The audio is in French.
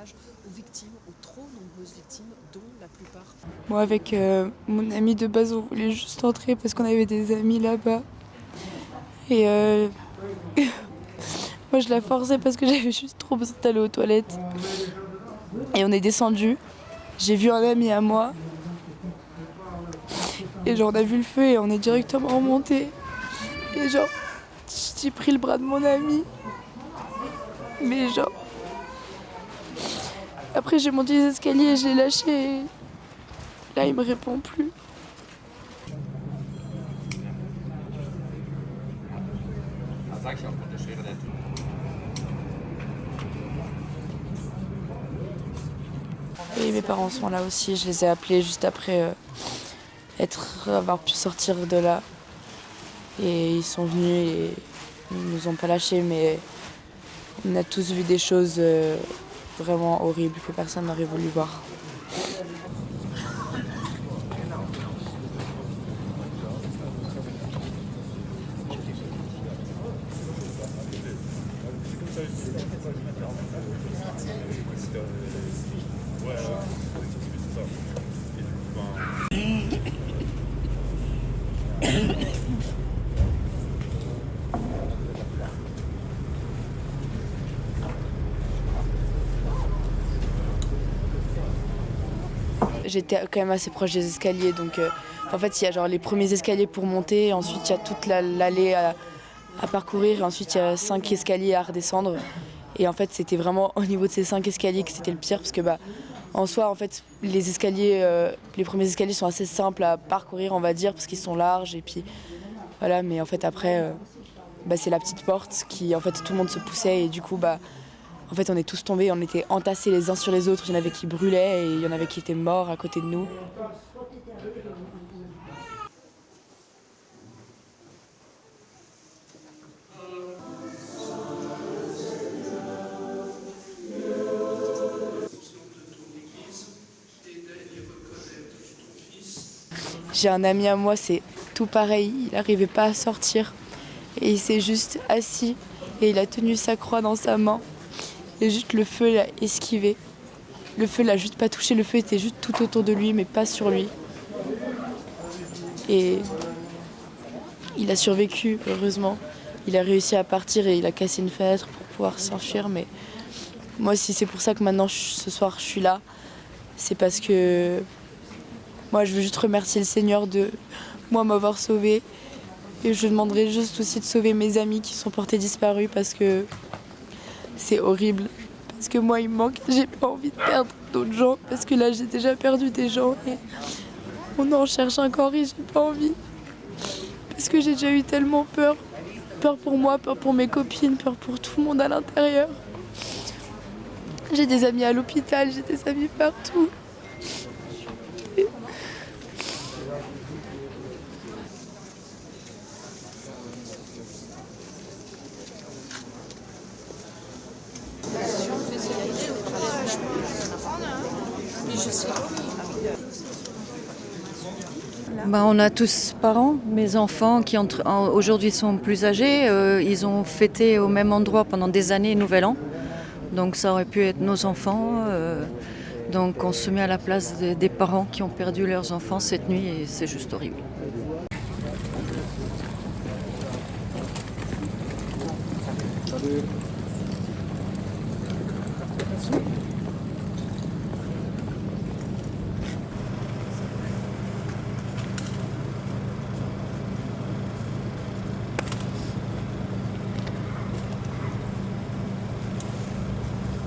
hommage aux victimes, aux trop nombreuses victimes, dont la plupart. Moi, avec mon ami de base, on voulait juste entrer parce qu'on avait des amis là-bas. Et moi, je la forçais parce que j'avais juste trop besoin d'aller aux toilettes. Et on est descendu. J'ai vu un ami à moi. Et genre, on a vu le feu et on est directement remonté. Et genre, j'ai pris le bras de mon ami. Mais genre... Après, j'ai monté les escaliers et je l'ai lâché. Et là, il me répond plus. Et mes parents sont là aussi. Je les ai appelés juste après avoir pu sortir de là. Et ils sont venus et ils nous ont pas lâchés, mais on a tous vu des choses vraiment horribles que personne n'aurait voulu voir. J'étais quand même assez proche des escaliers, donc en fait il y a genre les premiers escaliers pour monter, ensuite il y a toute l'allée à parcourir, et ensuite il y a 5 escaliers à redescendre. Et en fait c'était vraiment au niveau de ces 5 escaliers que c'était le pire, parce que en soi en fait les escaliers, les premiers escaliers sont assez simples à parcourir, on va dire, parce qu'ils sont larges, et puis voilà, mais en fait après c'est la petite porte qui en fait tout le monde se poussait, et du coup en fait, on est tous tombés, on était entassés les uns sur les autres. Il y en avait qui brûlaient et il y en avait qui étaient morts à côté de nous. J'ai un ami à moi, c'est tout pareil. Il n'arrivait pas à sortir. Et il s'est juste assis et il a tenu sa croix dans sa main. Et juste le feu l'a esquivé. Le feu l'a juste pas touché, le feu était juste tout autour de lui mais pas sur lui. Et il a survécu, heureusement. Il a réussi à partir et il a cassé une fenêtre pour pouvoir s'enfuir. Mais moi, si c'est pour ça que maintenant, ce soir, je suis là, c'est parce que moi, je veux juste remercier le Seigneur de m'avoir sauvée. Et je demanderai juste aussi de sauver mes amis qui sont portés disparus parce que c'est horrible. Parce que moi, il me manque, j'ai pas envie de perdre d'autres gens. Parce que là, j'ai déjà perdu des gens et on en cherche encore et j'ai pas envie. Parce que j'ai déjà eu tellement peur. Peur pour moi, peur pour mes copines, peur pour tout le monde à l'intérieur. J'ai des amis à l'hôpital, j'ai des amis partout. On a tous parents, mes enfants qui aujourd'hui sont plus âgés, ils ont fêté au même endroit pendant des années Nouvel An, donc ça aurait pu être nos enfants, donc on se met à la place des parents qui ont perdu leurs enfants cette nuit et c'est juste horrible.